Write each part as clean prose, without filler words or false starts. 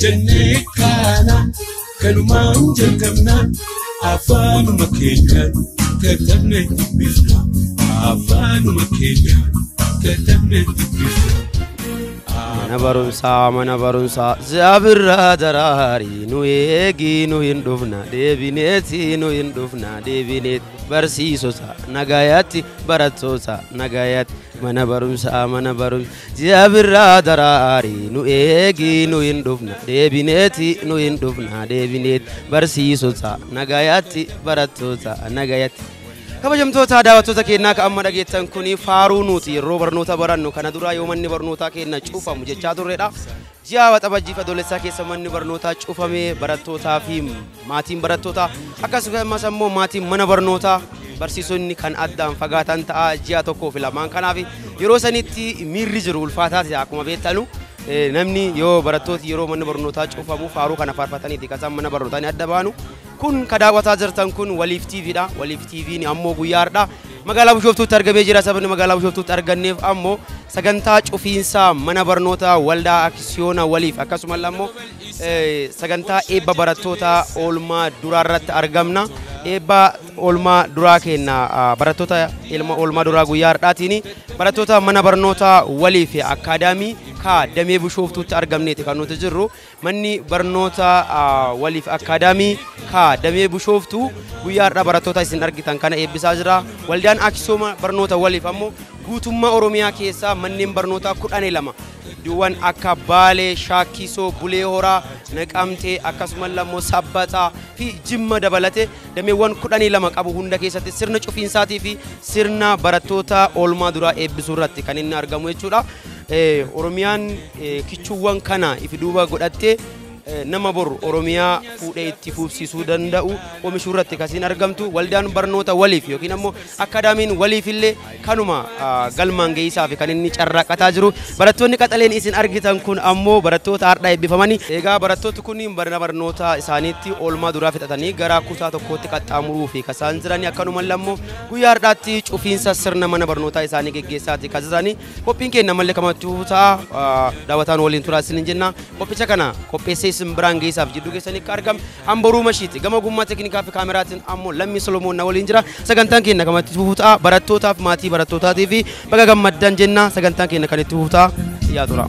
جنكنا كلمان جنكنا أفان مكينا كتبنا تبيسنا أفان مكينا كتبنا تبيسنا mana barumsa zabirra darari nu eegi nu hindufna deebineeti nu hindufna deebineet barsiisosa nagayatti barattosa nagayat mana barumsa zabirra darari nu eegi nu hindufna deebineeti nu hindufna deebineet barsiisosa nagayatti barattosa nagayat kabajamtoota daawwattoota keenyaa ka amma dhageettan kuni faaruu nuti yeroo barnoota barannu kana dura yoo manni barnootaa keenya cufamu jechaa turredha. Ji'a waxabajjii adoolessaa keessa manni barnootaa cufamee barattootaa fi maatiin barattootaa akkasumas immoo maatiin mana barnootaa barsiisonni kan addaan fagaatan ta'a ji'a tokkoo fi lamaan kanaaf yeroo sanitti miirri jiru ulfaataa ta'e akkuma beektanu namni yoo barattooti yeroo manni barnootaa cufamu faaruu kana faarfataniiti kasaan mana barnootaa ni adda baanu. Kun kadaawwataa jirtan kun Waliif TV dha. Waliif TV ni ammoo guyyaadha. Magaalaa Bishooftuutti argamee jira. Sabni magaalaa Bishooftuutti arganneef ammoo sagantaa cufiinsa mana barnootaa waldaa aksiyoona Waliif akkasumas ammoo sagantaa eebba barattoota oolmaa duraarratti argamna. Eebba oolmaa duraa kenna barattoota ilma oolmaa duraa guyyaadhaatiin barattoota mana barnootaa Waliif akaadaamii ka damee Bishooftuutti argamneeti kan nuti jirru. Manni barnoota Waliif akaadaamii ka damee Bishooftuu guyyaadhaa barattoota isin argitan kana eebbisaa jira. Waldaan aksiyoona barnoota Waliif ammoo guutummaa Oromiyaa keessaa manneen barnootaa 12 duwwan akka Baalee, Shaakisoo, Bulee Horaa, Naqamtee akkasumas lammoo Sabbataa fi Jimma dabalate dameewwan 12 qabu hunda keessatti sirna cufiinsaatii fi sirna barattoota oolmaa duraa eebbisuu irratti kan inni argamu jechuudha. Oromiyaan kichuuwwan kana ifi duuba godhattee nama boru Oromiyaa fuudhee itti fufsiisuu danda'u oomishuu irratti kasiin argamtu waldaan barnoota Waliif yookiin ammoo akaadaamiin Waliif illee kanuma galmaan geessaa fi kan inni carraaqataa jiru. Barattoonni qaxaleen isin argitan kun ammoo barattoota har'a eebbifamanii egaa barattooti kunniin barnoota isaaniitti oolmaa duraa fixatanii gara kutaa tokkootti qaxxaamuruu fi kasaan jiranii akkanumaan lammoo guyyaa har'aatti cufiinsa sirna mana barnootaa isaanii geggeessaati kasisanii qophiin keenya mallee kamatu ta'a daawwataan waliin turaa isin jenna qophicha kana qopheessee Simbraan geessaaf jiddu keessanii argam amboruu mashiiti gama gummaa teknikaa fi kaameraatiin ammoo Lammii Solomoon na waliin jira. Sagantaan keenya kamatti fuutaa barattootaaf maatii barattootaatiif baga gammaddan jenna. Sagantaan keenya kan itti fuutaa yaa tura.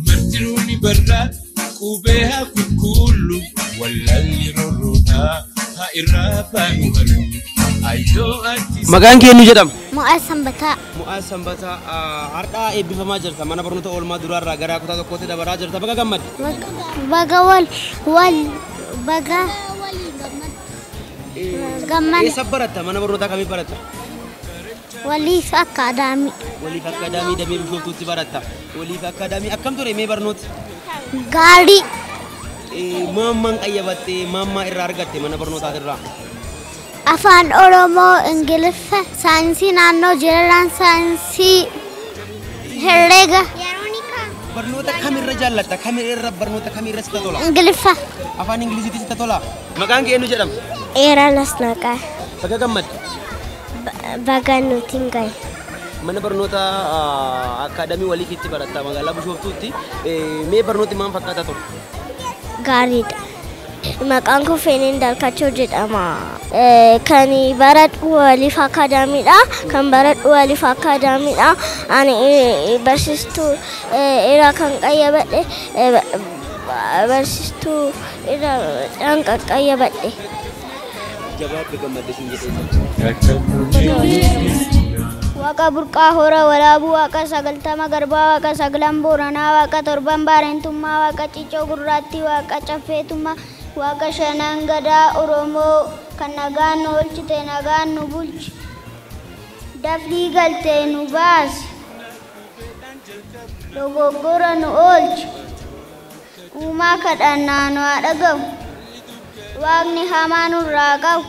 Martiruuni barraa qubee hakukullu wallalli rorroota ha irraa baanu halu. Magaan keenya jedham Mu'az Sanbataa. Mu'az Sanbataa har'a eebbifamaa jirta mana barnoota oolmaa duraarraa gara kutaa tokkootti dabaraa jirta baga gammad. Baga gammad. Eessa baratta mana barnootaa kamii baratta? Waliif akaadaamii. Waliif akaadaamii damee Bishooftuutti baratta. Waliif akaadaamii akkam ture mee barnooti? Gaarii. Maammaan qayyabatte maammaa irraa argatte mana barnootaatirraa? Afaan Oromoo, Ingiliffa, saayinsii naannoo, jeneraan saayinsii, herreega. Barnoota kamirra jaallata? Kamirra barnoota kamirra sitti tola? Ingiliffa. Afaan Ingiliziitti sitti tola? Maqaan kee eenyu jedhama? Eeraa Lasnaqaa. Baga gammad. Baga nutiin gahe. Mana barnoota akaadaamii Waliifitti baratta magaalaa Bishooftuutti. Mee barnooti maal fakkaata ture? Gaariidha. Maqaan koo Feeneen Dalkachoo jedhama. Kan baradhu Waliif akaadaamiidha. Kan baradhu Waliif akaadaamiidha. Ani barsiistuu irraa kan qayyabadhe barsiistuu irraa kan qayyabadhe. Jabaadhu gammadeesin Waaqa burqaa hora walaabuu waaqa sagaltama garbaa waaqa sagalan booranaa waaqa torban baareentummaa waaqa ciccoo gurraattii waaqa caffeetummaa waaqa shanan gadaa Oromoo kan nagaan nu oolchite nagaan nu bulchi dafii galtee nu baasi dogoggora nu oolchi uumaa kadhannaa nu haa dhaga'u waaqni hamaa nurraa qabu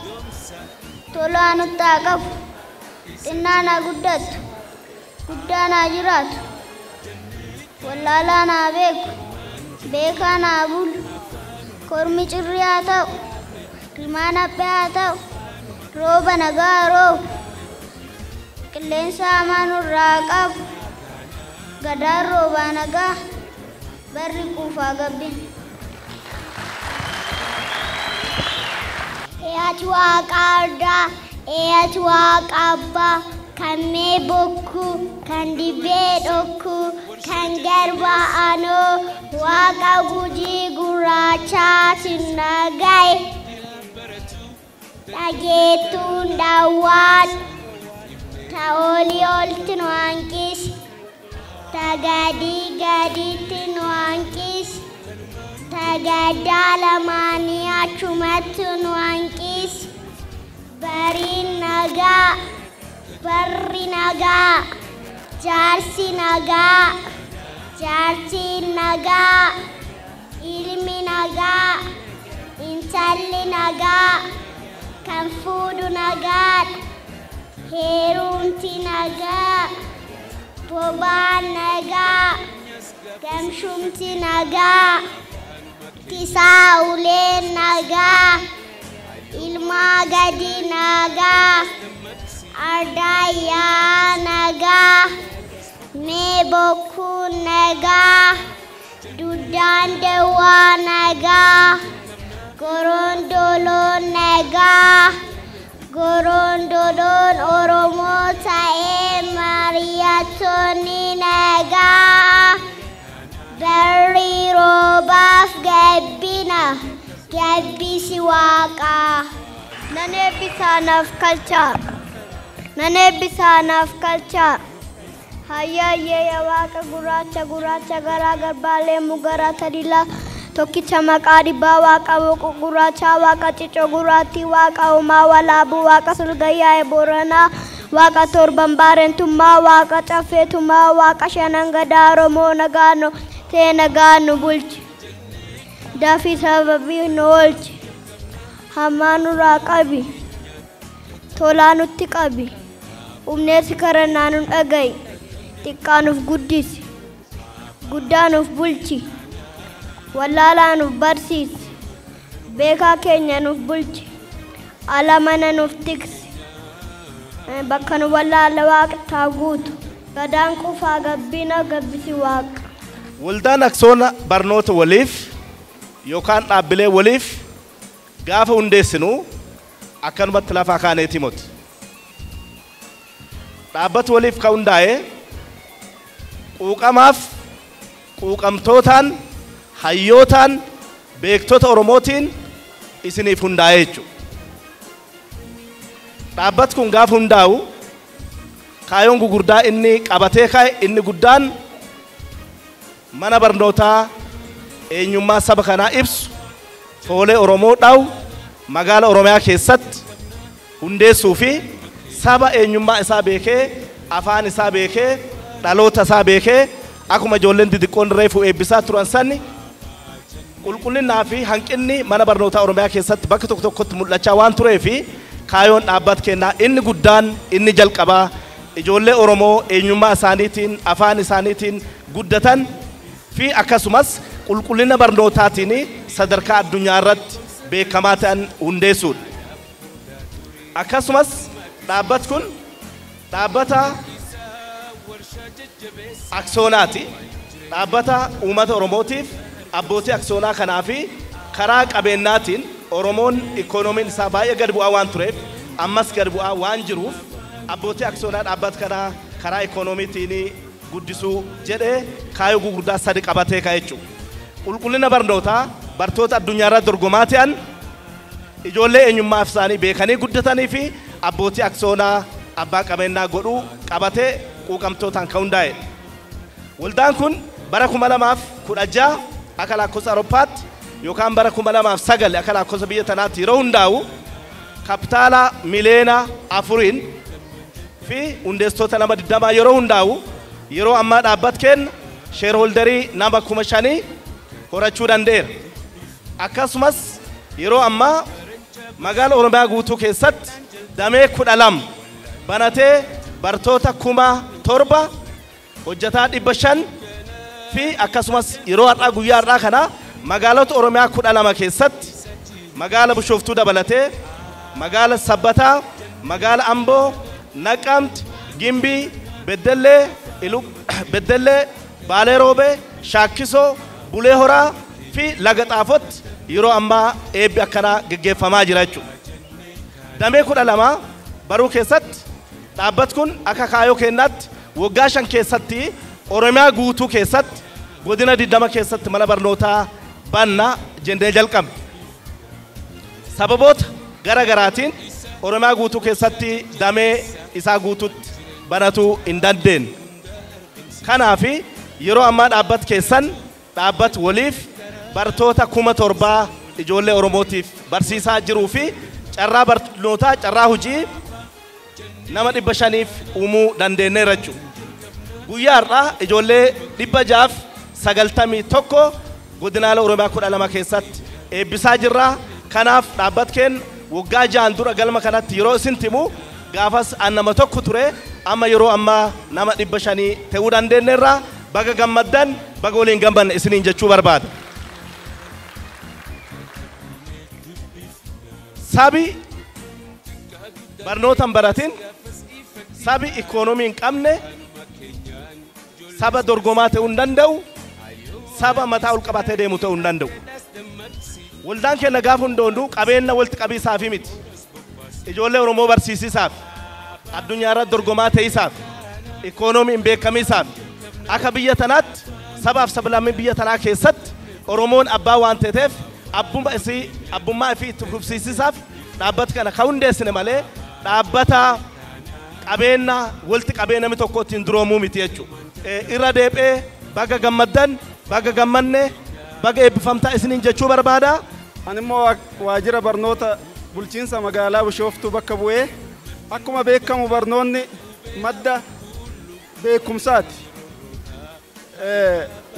tolaa nutti haa qabu xinnaan haa guddatu guddaan haa jiraatu wallaalaan haa beeku beekaan haa bulu kormi cirrii haa ta'u rimaan haphee haa ta'u rooba nagaa haa roobu qilleensa hamaa nurraa qabu gadaan roobaa nagaa barri quufaa gabbin. Eeyyaatu waaqa ardaa eeyyaatu waaqa abbaa kan mee bokkuu kan dibee dhokkuu kan garbaa anoo waaqa gujii gurraachaa sinnagaye dhageettuun daawwaadhu ta'oolii olti nu hanqisi tagadii gadiitti nu hanqisi tagadaa lamaanii achumatti nu hanqisi bariin nagaa barri nagaa jaarsi nagaa jaartiin nagaa ilmi nagaa intalli nagaa kan fuudhu nagaa heerumti nagaa bobaan nagaa gamshumti nagaa tisaa uleen nagaa ilmaa gadi nagaa ardayyaa nagaa mee bokkuun nagaa duddaan dawaa nagaa gorondoloon nagaa gorondoloon oromoo ta'ee mariyaatonni nagaa barri roobaaf gabbina gabbisi waaqaa nan eebbisaanaaf kalchaa nan eebbisaanaaf kalchaa hayyaayyeeya waaqa gurraacha gurraacha garaa garbaalee mugaraa tadilaa tokkicha maqaa dhibbaa waaqa boqu gurraachaa waaqa cicoo gurraattii waaqa uumaa walaabuu waaqa sulgayyaa'e booranaa waaqa torban baarentummaa waaqa caffeetummaa waaqa shanan gadaa oromoo nagaano tee nagaanu bulchi dafii sababii nu oolchi hamaa nurraa qabi tolaa nutti qabi humneessi karannaa nun dhaga'i xiqqaa nuuf guddisi guddaa nuuf bulchi wallaalaa nuuf barsiisi beekaa keenya nuuf bulchi ala mana nuuf tiksi bakka nu wallaala waaqa taa guutu gadaan qufaa gabbina gabbisi waaqa. Waldaan Aksoona barnoota waliif yookaan dhaabbilee waliif gaafa hundeessinu akkanumatti lafaa kaaneetii moti. Dhaabbati waliif ka hundaa'e quuqamaaf quuqamtootaan hayyootaan beektota oromootiin isiniif hundaa'e jechuudha. Dhaabbati kun gaafa hundaa'u kaayoon gugurdaa inni qabatee ka'e inni guddaan mana barnootaa eenyummaa saba kanaa ibsu foolee oromoo dhawu magaala oromiyaa keessatti hundeessuu fi saba eenyummaa isaa beekee afaan isaa beekee dhaloota isaa beekee akkuma ijoolleen didiqqoon reefu eebbisaa turan sanni qulqullinnaa fi hanqinni mana barnootaa oromiyaa keessatti bakka tokko tokkotti mul'achaa waan turee fi kaayoon dhaabbata kennaa inni guddaan inni jalqabaa ijoollee oromoo eenyummaa isaaniitiin afaan isaaniitiin guddatan fi akkasumas qulqullina barnootaatiin sadarkaa addunyaa irratti beekamaa ta'an hundeessuudha. Akkasumas dhaabbati kun dhaabbata Aksoonaati. Dhaabbata uummata oromootiif abbootii aksoonaa kanaa fi karaa qabeenyaatiin oromoon ikoonomiin isaa baay'ee gad bu'aa waan tureef ammas gad bu'aa waan jiruuf abbootii aksoonaa dhaabbata kanaa karaa ikoonomiitiin guddisuu jedhee kaayoo gurguddaa sadi qabatee ka'e jechuudha. Qulqullina barnootaa bartoota addunyaa irratti dorgomaa ta'an ijoollee eenyummaa isaanii beekanii guddatanii fi abbootii aksoonaa abbaa qabeenyaa godhuu qabatee quuqamtootaan kan hundaa'e. Waldaan kun bara 2016 akka lakkoofsa Awurooppaatti yookaan bara 2009 akka lakkoofsa biyya tanaatti yeroo hundaa'u kapitaala miliyoona 4 fi hundeessitoota nama 20 yeroo hundaa'u yeroo ammaa dhaabbat kenna shareholderii nama 5,000 horachuu danda'eera. Akkasumas yeroo ammaa magaala Oromiyaa guutuu keessatti damee 12 banatee bartoota 7,000 hojjetaa 500 fi akkasumas yeroo har'aa guyyaa har'aa kana magaalota Oromiyaa 12 keessatti magaala Bishooftuu dabalatee magaala Sabbataa, magaala Amboo, Naqamti, Gimbii, Beddellee, Baalee Roobee, Shaakkisoo, Bulee Horaa fi Laga Xaafotti yeroo ammaa eebbi akkanaa gaggeeffamaa jira jechuudha. Damee 12 baruu keessatti dhaabbat kun akka kaayoo kennaatti waggaa 5 keessatti Oromiyaa guutuu keessatti godina 20 keessatti mana barnootaa banna jendee jalqabne. Sababoota gara garaatiin Oromiyaa guutuu keessatti damee isaa guutuutti banatu hin dandeenye. Kanaaf yeroo ammaa dhaabbat keessan dhaabbat waliif bartoota 7,000 ijoollee Oromootiif barsiisaa jiruu fi carraa barnootaa carraa hojii nama 500 uumuu dandeenyeera jechuudha. Guyyaa har'aa ijoollee 691 godinaalee Oromiyaa 12 keessatti eebbisaa jirra. Kanaaf dhaabbat keenya waggaa 6 dura galma kanatti yeroo isin timu gaafas nama tokko ture amma yeroo ammaa nama 500 ta'uu dandeenyeerra. Baga gammaddan baga waliin gammanne isiniin jechuu barbaada. Sabi barnootaan baratin sabi ikoonoomii hin qabne saba dorgomaa ta'uu hin danda'u, saba mataa ol qabatee deemu ta'uu hin danda'u. Waldaan keenya gaafa hundoondu qabeenya walitti qabiisaaf miti. Ijoollee Oromoo barsiisisaaf, addunyaa irratti dorgomaa ta'isisaaf, ikoonoomii hin beekamisaaf. Akka biyya tanaatti sabaaf sablammii biyya tanaa keessatti Oromoon abbaa waan ta'eef abbummaa fi itti fufsiisisaaf dhaabbata kana kan hundeessine malee dhaabbata qabeenya walitti qabee namni tokko ittiin duroomuu miti jechuudha. Irra deebi'ee baga gammaddan baga gammanne baga eebbifamtaa isiniin jechuu barbaada. Ani immoo waajjira barnoota bulchiinsa magaalaa Bishooftuu bakka bu'ee akkuma beekamu barnoonni madda beekumsaati.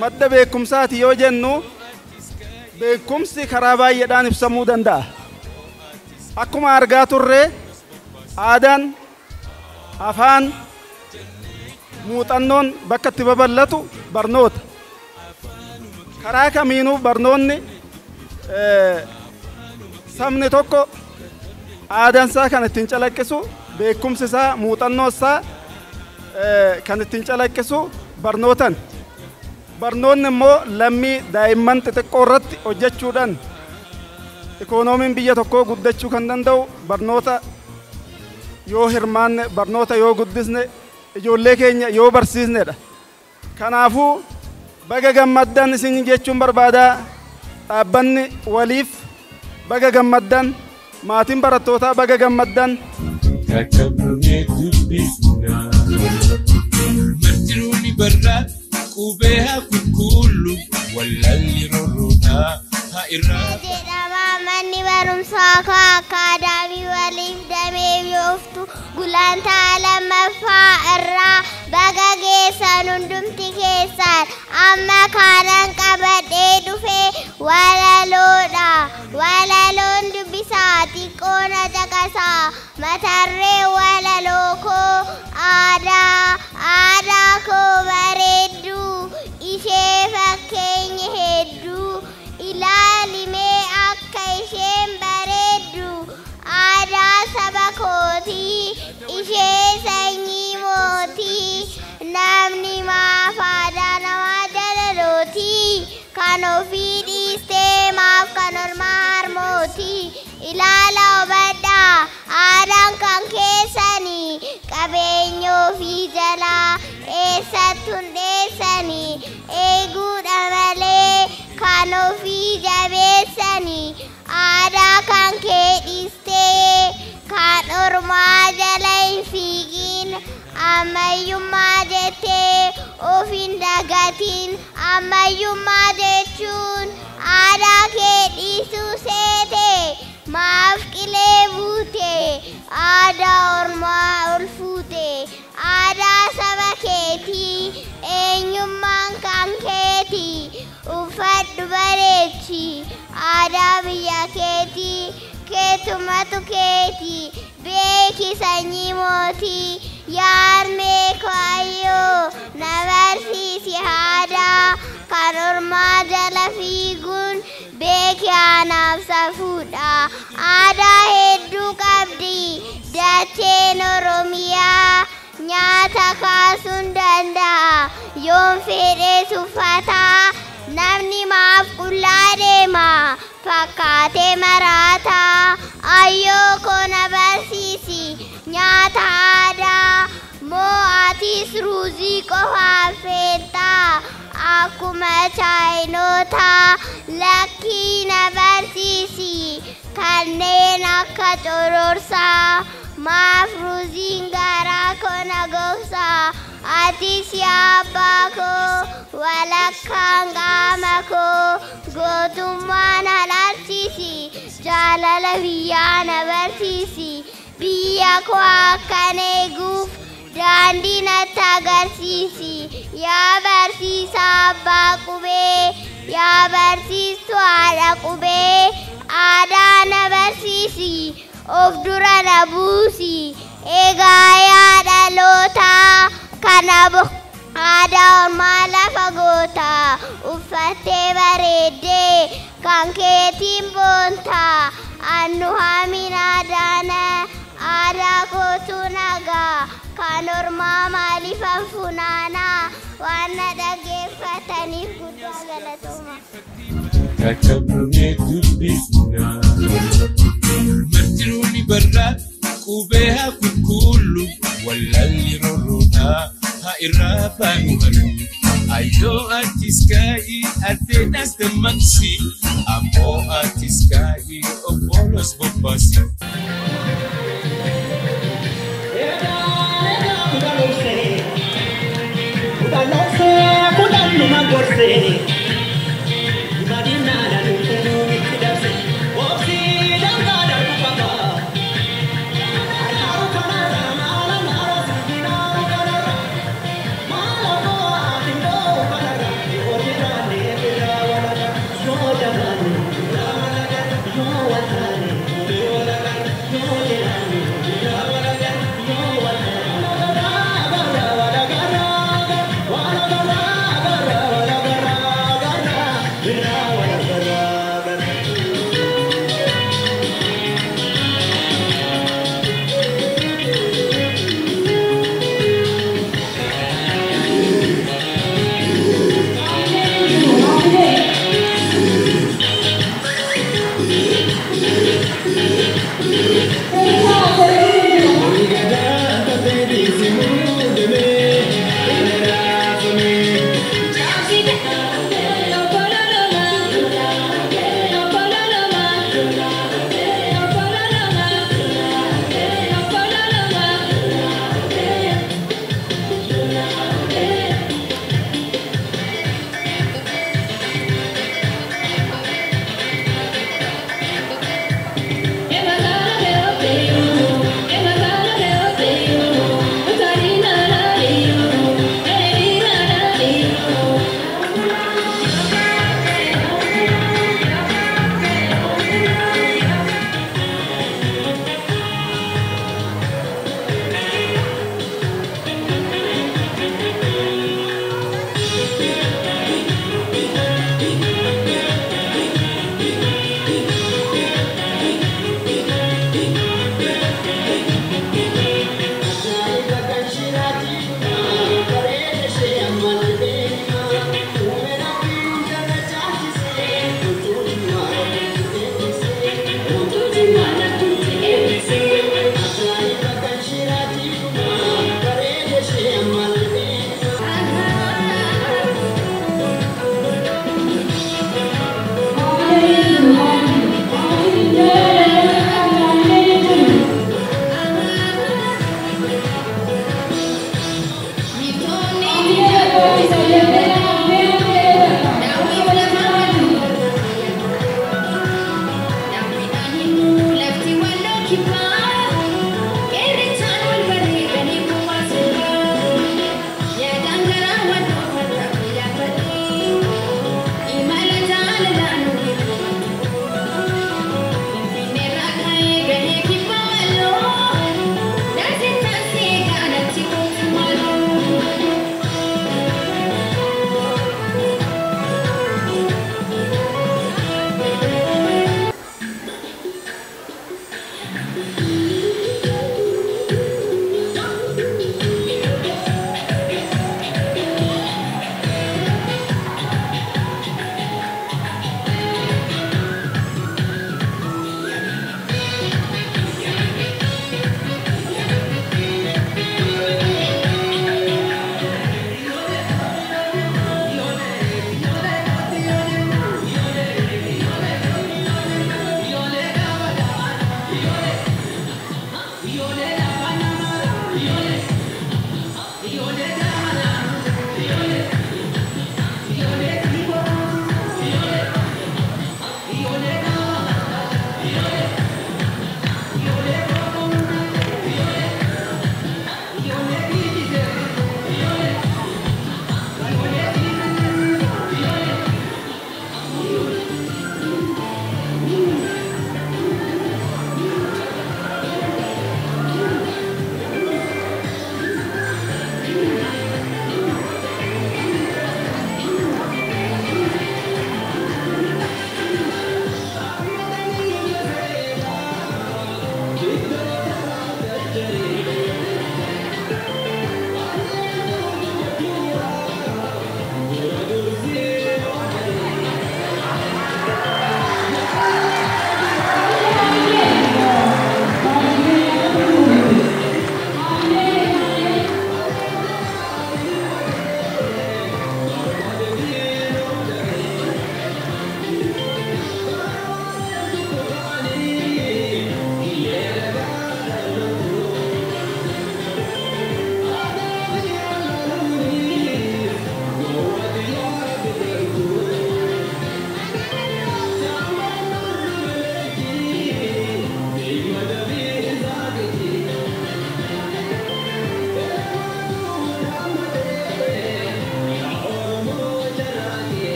Madda beekumsaati yoo jennu beekumsi karaa baay'eedhaan ibsamuu danda'a. Akkuma argaa turre aadaan, afaan, muuxannoon bakka itti babal'atu barnoota. Karaa kamiinuu barnoonni sabni tokko aadansaa kan ittiin calaqqisu, beekumsisaa, muuxannoosaa kan ittiin calaqqisu barnootan. Barnoonni immoo lammii daa'imman xixiqqoo irratti hojjechuudhaan ikoonomiin biyya tokkoo guddachuu kan danda'u barnoota yoo hirmaanne, barnoota yoo guddisne, ijoollee keenya yoo barsiisnedha. Kanaafuu baga gammaddan isin jechuun barbaada. Dhaabbanni waliif baga gammaddan, maatiin barattootaa baga gammaddan. Kubeha kukulu walali rorona ha irra manni barumsaa akaadaamii waliif damee Bishooftuu gulantaa lammaffaa irraa baga geessan hundumti keessan amma kanan qabadhee dhufee walaloodha. Walaloon dubbisaa xiqqoona caqasaa matarree walaloo koo aadaa koo bareeddu ishee fakkeenya hedduu ilaalimee akka isheen bareeddu aadaa saba kootii ishee sanyii mootii namni maaf aadaa namaa jalalootii kan ofii dhiistee maaf kan ormaa harmootii ilaala hubadhaa aadaan kan keessanii qabeenya ofii jalaa eessatti hundeessanii eeguudha malee kan ofii jabeessanii aadaa kan kee dhiistee kan ormaa jala hin fiigin ammayyummaa jettee of hin dagatin ammayyummaa jechuun aadaa kee dhiisuu seete maaf qilee buute aadaa ormaa ol fuute aadaa saba keetii eenyummaan kan keetii uffadhu bareechi aadaa biyya keetii keetumatu keetii beeki sanyii mootii yaarmee kaayyoo na barsiisi aadaa kan ormaa jala fiiguun beeki anaaf safuudha aadaa hedduu qabdi dacheen oromiyaa nyaata kaasuun danda'a yoon fedhees uffataa namni maaf qullaa deema fakkaatee maraataa ayyoo koona barsiisi nyaata aadaa moo atis ruuzii qofaaf feettaa akkuma chaayinootaa lakkii na barsiisi kanneen akka cororsaa maaf ruuziin garaa koona gogsaa atis yaa abbaa koo walakkaan qaama koo gootummaan alarsiisi jaalala biyyaa na barsiisi biyya koo akkan eeguuf daandii natti agarsiisi yaa barsiisaa abbaa qubee yaa barsiistuu haadha qubee aadaa na barsiisi of dura na buusi egaa yaa dhalootaa kana aadaa ormaa lafa gootaa uffattee bareeddee kan keetiin boontaa annu haamin aadaana aadaa kootu nagaa kan ormaa maaliifan funaanaa waan na dhaggeeffataniif guddaa galatooma. Katabnee dubbisna martiruuni barraa qubee haa qulqullu wallalli rorroodhaa haa irraa baanu halu ayyoo artis kaa'ii addeenas dammaqsi ammoo artis kaa'ii obbolos bobbaasi.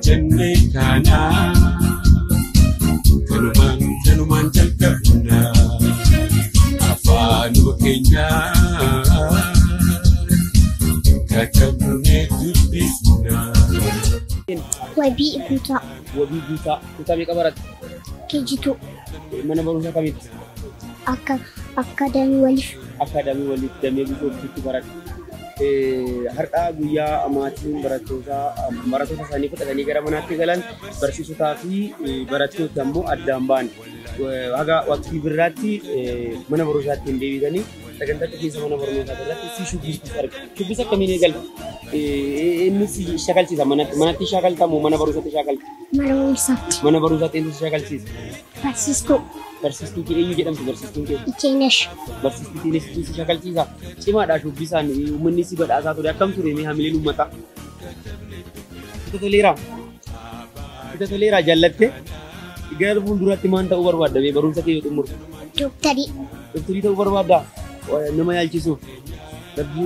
jenne kana kanuman jalqabna afaan keenya katabne dubbisna. Wabii guutaa. Wabii guutaa. Guutaa meeqa baratte? Keejitu. Mana barumsaa kamitti? Akkaadaamii waliif. Akkaadaamii waliif damee guutuutti baratte. Har'aa guyyaa maatiin barattoota isaanii fudhatanii gara manaatti galan barsiisotaa fi barattoota ammoo addaan ba'an. Haga waqtii biraatti mana barumsaatti hin deebitanii sagantaa keessa mana barumsaa irratti si shubbistuu arga. Shubbisa akkamiin eegalta? Inni si shakalchiisa manatti shakaltamu mana barumsaatti shakalta? Mana barumsaatti. Mana barumsaatti inni si shakalchiisa? Barsiistuu. Barsiistuu eenyu jedhamtu barsiistuun kee? Icheenesh. Barsiistuu keenyas si shakalchiisa? Cimaadhaa shubbisaan uummanni si badhaasaa ture akkam ture mee hamileen uummataa? Ita toleeraa jaallatte? Gara fuulduratti maal ta'uu barbaadda mee barumsa kee yoo xumurte? Dooktarii. Dooktarii ta'uu barbaadda? Nama yaalchisuuf rabbi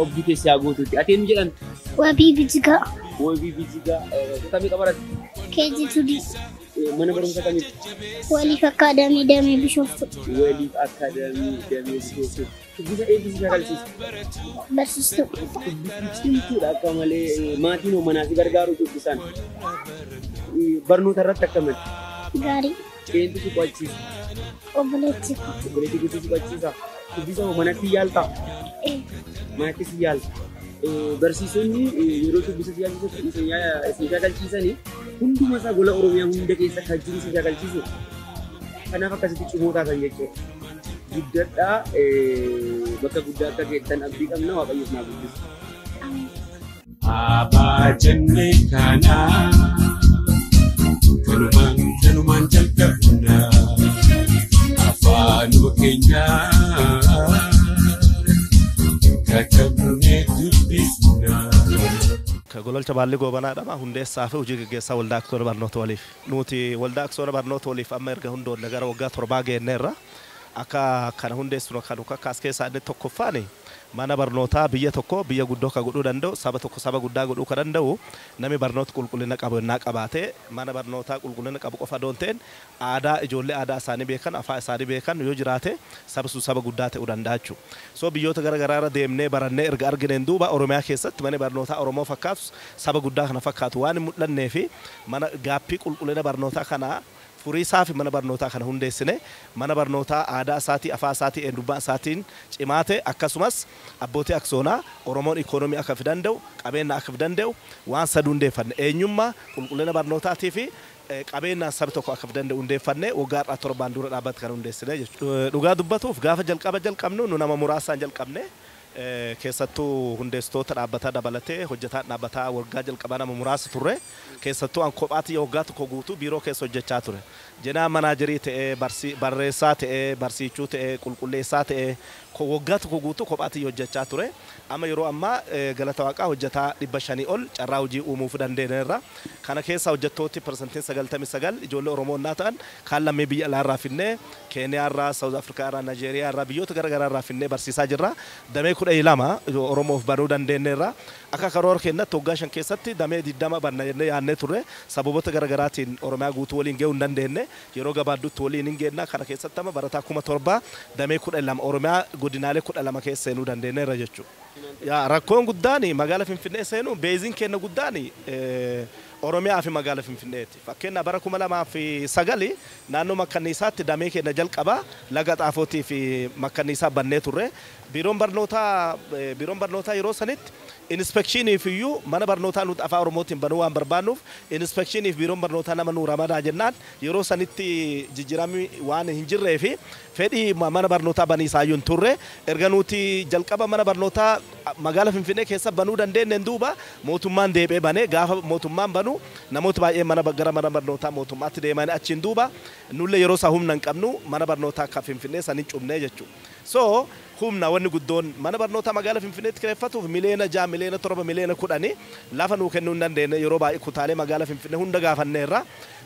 obdii keessi haa gootutti. Ati eenyu jedhan? Wabii Bijigaa. Wabii Bijigaa. Kutaa meeqa baratte? Keejitudii. Mana barumsa kamitti? Waliif akkaadaamii damee Bishooftu. Waliif akkaadaamii damee Bishooftu. Shubbisa eebbisi shakalchiisa? Barsiistuu. Cimtuudha akka malee maatiin manaa si gargaaru shubbisaan. Barnoota irratti akkamatti? Gaarii. Eenyu si qo'achiisa? Obboleetti. Obboleetti guutuu si qo'achiisa? Shubbisa manatti yaaltaa? Manatti si yaalta? Barsiisonni yeroo shubbisa isin shakalchiisanii hunduma isaa gola Oromiyaa hunda keessa kan jiru isin shakalchiisu. Kanaaf akkasitti cimootaa kan jechuudha. Guddadhaa bakka guddaa akka geettan abdii qabna Waaqayyoon naa guddisu. Abaa jenne kana kanuman jalqabna afaan keenya katabne dubbisna. Gololcha baalli goobanaadhama hundeessaa fi hojii gaggeessaa waldaa Aksiyoona Barnoota waliif. Nuti waldaa Aksiyoona Barnoota waliif amma erga hundoonne gara waggaa 7 geenneerra akka kana hundeessinu kan as keessaa inni tokkoffaani mana barnootaa biyya tokko biyya guddoo ka godhuu danda'u saba tokko saba guddaa godhuu ka danda'u namni barnoota qulqullina qabaatee mana barnootaa qulqullina qabu qofa doon ta'een aadaa ijoollee aadaa isaanii beekan afaan isaanii beekan yoo jiraate saba guddaa ta'uu danda'a jechuudha. So biyyoota garaagaraa irra deemnee barannee erga argineen duuba Oromiyaa keessatti mana barnootaa Oromoo fakkaatu saba guddaa kana fakkaatu waan hin mul'annee fi mana gaappii qulqullina barnootaa kanaa furiisaa fi mana barnootaa kana hundeessine mana barnootaa aadaa isaatii afaan isaatii eenyummaa isaatiin cimaate akkasumas abbootii aksoonaa Oromoon ikoonoomii akka fi danda'u qabeenya akka fi danda'u waan sadii hundeeffanne eenyummaa qulqullina barnootaatii fi qabeenya saba tokko akka fi danda'u hundeeffanne waggaa 7 dura dhaabbata kan hundeessine jechuudha. Dhugaa dubbatuuf gaafa jalqabnu nu nama muraasaan jalqabne keessattuu hundeessitoota dhaabbataa dabalatee hojjetaan dhaabbataa waggaa jalqabaa nama muraasa turre keessattuu an kophaatti waggaa tokko guutuu biiroo keessa hojjechaa ture. Jenaa manaajerii ta'ee barreessaa ta'ee barsiichuu ta'ee qulqulleessaa ta'ee waggaa tokko guutuu kophaatti hojjechaa ture. Amma yeroo ammaa galata waaqaa hojjetaa 500 ol carraa hojii uumuuf dandeenyeerra. Kana keessa hojjettooti persentiin 99 ijoollee Oromoo ta'an kaan lammii biyya alaarraa finnee Keeniyaa irraa, Saawuz Afrikaa irraa, Naajeeriyaa irraa biyyoota garaagaraa irraa finnee barsiisaa jirra. Damee 12 Oromoof banuu dandeenyeerra. Akka karoora keenyatti waggaa 5 keessatti damee 20 banna jennee yaadnee turre sababoota garaagaraatiin Oromiyaa guutuu waliin gahuu hin dandeenye yeroo gabaabduutti waliin hin geenna. Kana keessatti amma barataa 7,000 damee 12 Oromiyaa godinaalee 12 keessa seenuu dandeenyeerra jechuudha. Rakkoon guddaan magaalaa Finfinnee seenuu beeziin kenna guddaan Oromiyaa fi magaalaa Finfinneeti. Fakkeenyaaf bara 2009 naannoo makkanniisaatti damee kenna jalqabaa laga Xaafootii fi makkanniisaa bannee turre. Biiroon barnootaa yeroo sanitti inspeekshiniif iyyuu mana barnootaa nuti afaan Oromootiin banuu waan barbaannuuf inspeekshiniif biiroon barnootaa nama nuu ramadaa jennaan yeroo sanitti jijjiiramni waan hin jirree fi fedhii mana barnootaa baniisaayyuu hin turre erga nuti jalqaba mana barnootaa magaalaa Finfinnee keessa banuu dandeenyeen duuba mootummaan deebee banee gaafa mootummaan banuu namoota baay'ee gara mana barnootaa mootummaatti deemanii achiin duuba nullee yeroo isaa humna hin qabnu mana barnootaa akka Finfinnee saniin cufnee jechuudha. so humna wanni guddoon mana barnoota magaalaa Finfinneetti kireeffatuuf miliyoona 6 miliyoona 7 miliyoona 10 lafa nuu kennuu hin dandeenye yeroo baay'ee kutaalee magaalaa Finfinnee hunda gaafanneerra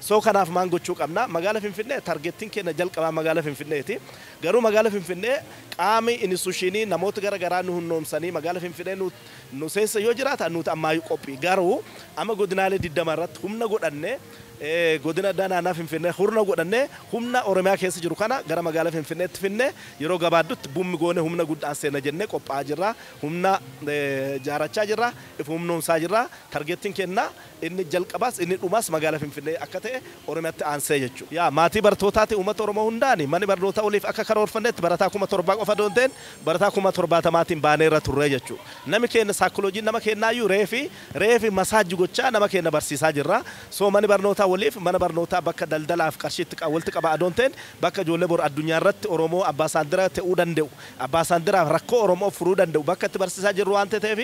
so kanaaf maan gochuu qabna magaalaa Finfinnee targeettiin keenya jalqabaa magaalaa Finfinneeti garuu magaalaa Finfinnee qaami instituushinii namoota garaagaraa nu hunnoomsanii magaalaa Finfinnee nu seessa yoo jiraata nuti ammaayyu qophii garuu amma godinaalee 20 irratti humna godhanne godina Danaa Finfinnee hurna godhanne humna Oromiyaa keessa jiru kana gara magaalaa Finfinneetti finne yeroo gabaaddutti bummi goone humna guddaan seena jenne qophaa'aa jirra humna jaarachaa jirra if humnoomsaa jirra targeettiin kenna inni jalqabaas inni dhumaas magaalaa Finfinnee akka ta'e Oromiyaatti aansee jechuudha yaa maatii bartootaati uummata Oromoo hundaani manni barnoota oliif akka karoorfannetti barataa 1700 qofa doonteen barataa 70,000 baaneerra turre jechuudha nami keenya saayikooloojii nama kennaayyuu reefi masaajji gochaa nama keenya barsiisaa jirra so manni barnoota waliif mana barnootaa bakka daldalaaf qarshiitti walitti qaba adoonteen bakka ijoollee bor addunyaa irratti Oromoo abbaa saandira ta'uu danda'u abbaa saandiraaf rakkoo Oromoo furuu danda'u bakka itti barsiisaa jirru waan ta'eef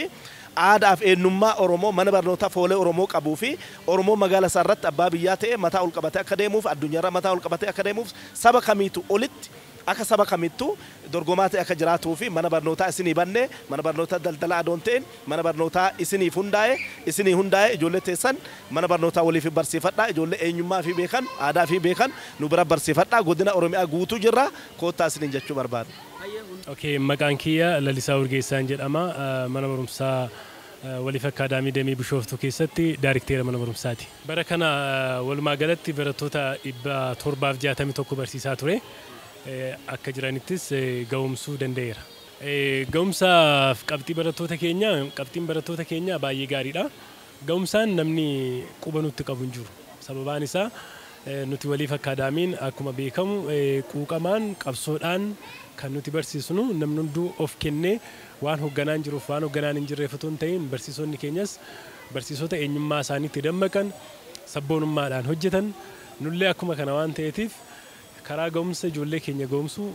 aadaaf eenyummaa Oromoo mana barnootaa foolee Oromoo qabuu fi Oromoo magaalaa isaa irratti abbaa biyyaa ta'e mataa ol qabatee akka deemuuf addunyaa irra mataa ol qabatee akka deemuuf saba kamiitu olitti akka saba kamittu dorgomaa ta'e akka jiraatuu fi mana barnootaa isinii banne mana barnootaa daldala adoon ta'een mana barnootaa isinii hundaa'e ijoollee teessan mana barnootaa waliif barsiifadhaa ijoollee eenyummaa fi beekan aadaa fi beekan nu bira barsiifadhaa godina Oromiyaa guutuu jirra koottaa isiniin jechuu barbaadu. Okay, maqaan kiyya Lalisaa Urgeessaan jedhama mana barumsaa waliif akkaadaamii Damee Bishooftuu keessatti daayirikteera mana barumsaati. Bara kana walumaa galatti barattoota 761 barsiisaa ture. Akka jiranittis ga'umsuu danda'eera. Ga'umsaaf qabxiin barattoota keenya baay'ee gaariidha. Ga'umsaan namni quba nutti qabu hin jiru. Sababaan isaa nuti waliif akkaadaamiin akkuma beekamu quuqamaan qabsoodhaan kan nuti barsiisnu namni hunduu of kennee waan hoogganaan jiruuf waan hoogganaan hin jirreeffatu hin ta'in barsiisonni keenyas barsiisota eenyummaa isaaniitti dammaqan sabboonummaadhaan hojjetan nullee akkuma kana waan ta'eetiif karaa ga'umsa ijoollee keenya ga'umsuu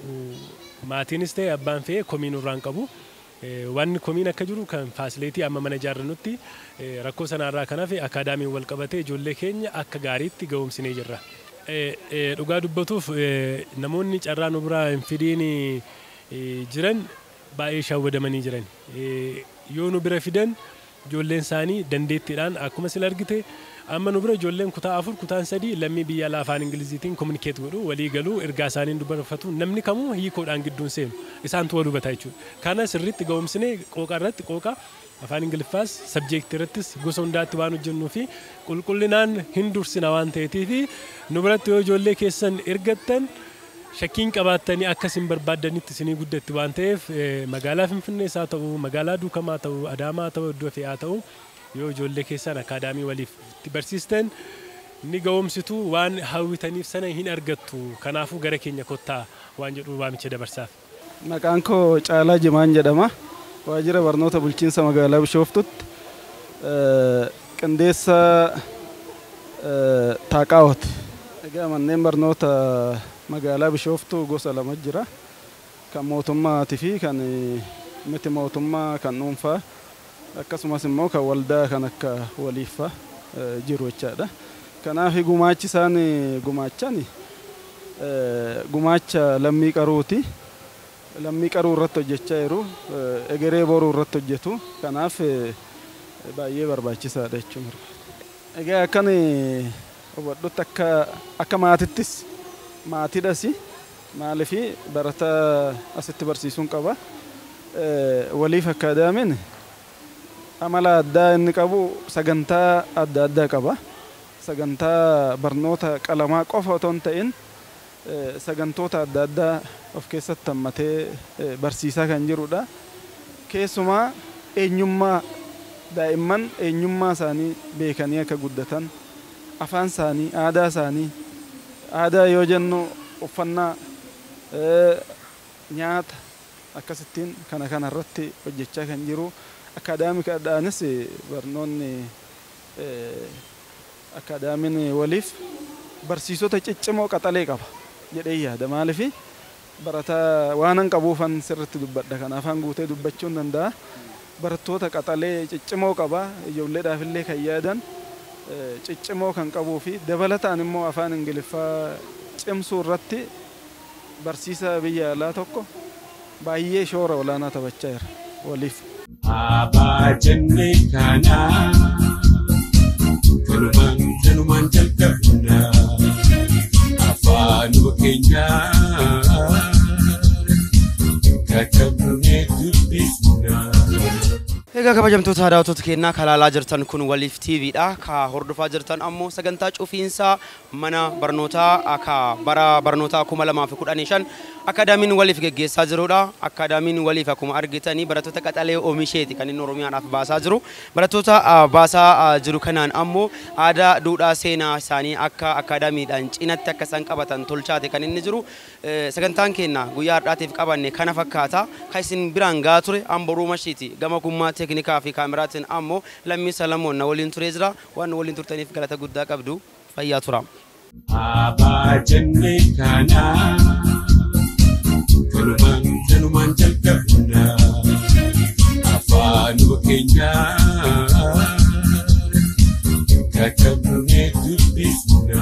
maatiinis ta'e abbaan fe'ee komiin irraan qabu. Wanni komiin akka jiru kan faasileetii amma mana ijaarrannutti rakkoo sanarraa kanaaf akkaadaamiin wal qabatee ijoollee keenya akka gaariitti ga'umsinee jirra. Dhugaa dubbatuuf namoonni carraa nu biraa hin fidiin jiran baay'ee shawwadamanii jiran. Yoo nu bira fidan ijoolleen isaanii dandeettiidhaan akkuma sila argite amma nu bira ijoolleen kutaa 4 kutaan 3 lammii biyya alaa afaan ingiliziitiin kominikeet godhu walii galuu ergaa isaaniin dubbifatu namni kamuu hiikoodhaan gidduun seenu isaantu wal hubata jechuudha. Kana sirriitti ga'umsinee qooqa irratti qooqa afaan ingiliffaas sabjeektii irrattis gosa hundaatti waan hojjennuu fi qulqullinaan hin dursina waan ta'eetiif nu biratti yoo ijoollee keessan ergattan shakkiin qabaattanii akkasiin barbaaddanitti isinii guddatti waan ta'eef magaalaa Finfinnees haa ta'u magaalaa Duukamaa haa ta'u Adaamaa haa ta'u iddoo fe'aa ta'u yoo ijoollee keessan akkaadaamii waliif barsiistan ni ga'umsitu waan hawwitaniif sana hin argattu kanaafuu gara keenya kottaa waan jedhu waamicha dabarsaaf. Maqaan koo Caalaa Jimaan jedhama. Waajjira barnoota bulchiinsa magaalaa Bishooftutti qindeessa Taaqaawot. Egaa manneen barnoota magaalaa Bishooftuu gosa lama jira. Kan mootummaatii fi kan miti mootummaa kan dhuunfaa akkasumas immoo kan waldaa kan akka waliifaa jiru jechaadha. Kanaaf gumaachi isaan gumaachan gumaacha lammii qaruuti. Lammii qaruu irratti hojjechaa jiru egeree boruu irratti hojjetu kanaaf baay'ee barbaachisaadha jechuudha. Egaa akkan hubadhutti akka maatittis maatiidhas maaliif barataa asitti barsiisuun qaba. Waliif akkaadaamiin amala addaa inni qabu sagantaa adda addaa qaba. Sagantaa barnoota qalamaa qofa otoo hin ta'in sagantoota adda addaa of keessatti hammatee barsiisaa kan jirudha. Keessumaa eenyummaa daa'imman eenyummaa isaanii beekanii akka guddatan afaan isaanii aadaa yoo jennu uffannaa nyaata akkasittiin kana irratti hojjechaa kan jiru. Akkaadaamikaadhaanis barnoonni akkaadaamiin waliif barsiisota ciccimoo qaxalee qaba jedhee yaada. Maaliif barataa waan qabuufan sirriitti dubbadha kan afaan guutee dubbachuu danda'a. Barattoota qaxalee ciccimoo qaba ijoolleedhaaf illee kan yaadan ciccimoo kan qabuu fi dabalataan immoo afaan ingiliffaa cimsuu irratti barsiisaa biyya alaa tokko baay'ee shoora olaanaa taphachaa jira waliif. Abaa jennee kana kanumaan jalqabna afaanuma keenya katabnee dubbisna. Egaa kabajamtoota daawwattoota keenyaa kalaalaa jirtan kun Waliif TV dha. Ka hordofaa jirtan ammoo sagantaa cufiinsa mana barnootaa akka bara barnootaa 2015 akaadaamiin Waliif geggeessaa jirudha. Akaadaamiin Waliif akkuma argitanii barattoota qaxalee oomisheeti kan inni Oromiyaadhaaf baasaa jiru. Barattoota baasaa jiru kanaan ammoo aadaa duudhaa seenaa isaanii akka akaadaamiidhaan cinatti akka isaan qabatan tolchaate kan inni jiru. Sagantaan keenya guyyaa har'aatiif qabanne kana fakkaata. Kan isin biraan gaa ture Amboruu Mashiiti gama gummaa teknikaa fi kaameraatiin ammoo Lammii Salamoon na waliin turee jira. Waan waliin turtaniif galata guddaa qabdu. Fayyaa tura. Abaa jennee kana kanumaan jalqabna afaanuma keenya katabnee dubbisna.